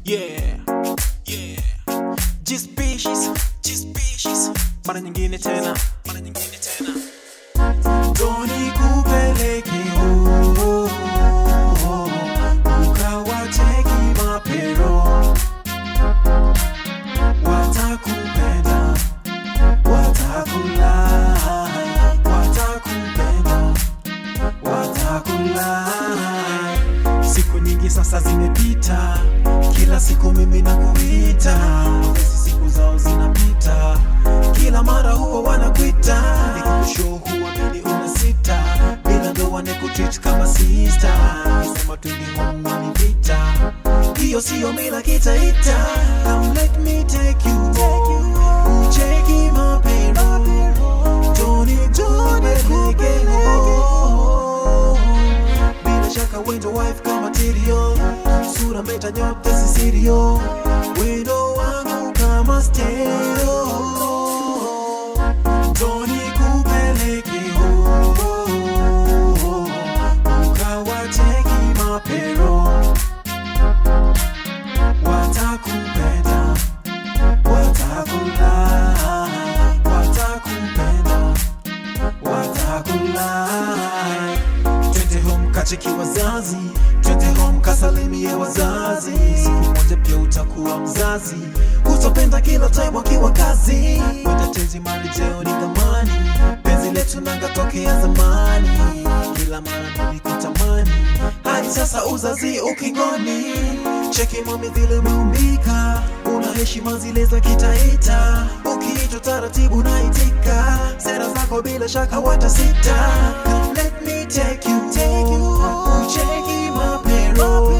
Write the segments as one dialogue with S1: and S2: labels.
S1: Yeah, yeah. G-Species, G-Species. Mara nyingine tena, mara nyingine tena. Doni kupeleke ukawacheki mapero. Watakupenda, watakulai. Watakupenda, watakulai. Siku nyingi sasa zimepita, kila siku mimi nakuita. Hizi siku zao zinapita, kila mara huwa wanakuita. Nikushow huamini unasita, bila ndoa nikutreat kama sister. Nisema twende home wanipita, hiyo siyo mila kitaita. Come let me take you, ucheki mapero. Tony peleke bila shaka wendo wife kama tirio. Sura meta nyote sisirio, wendo wangu kama stereo. Tony kupeleke ukawacheki mapero. Watakupenda, watakulai. Watakupenda, watakulai. Twende home kacheki wazazi, twende home kasalimie wazazi. Siku moja pia utakuwa mzazi, utapenda kila time wakiwa kazi. Watatezi mali jeo ni thamani, penzi letu nangatokea zamani. Kila mara nilikutamani, hadi sasa uzazi ukingoni. Cheki mami vile umeumbika, una heshima zile za kitaita. Ukiitwa taratibu naitika, sera zako bila shaka watasita. Come let me take you, ucheki mapero.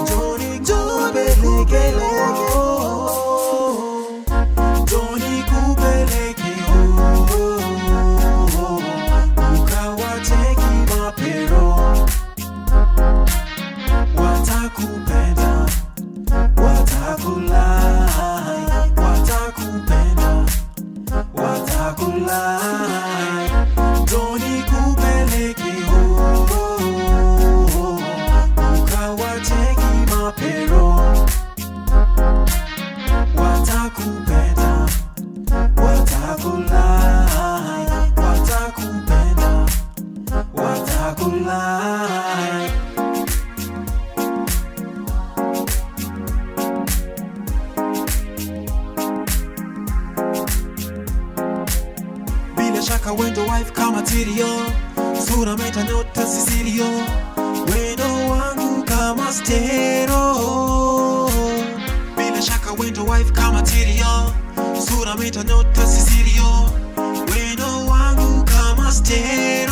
S1: Doni kupeleke Doni kupeleke ukawacheki mapero. Watakupenda, watakulai. Watakupenda, watakulai. Doni kupeleke ukawacheki mapero. Watakupenda, watakulai. Watakupenda, watakulai. Bila shaka wendo wife kama tirio. Sura meta nyota sisirio, wendo wangu kama stereo. Bila shaka wendo wife kama tirio. Sura meta nyota sisirio, wendo wangu kama stereo.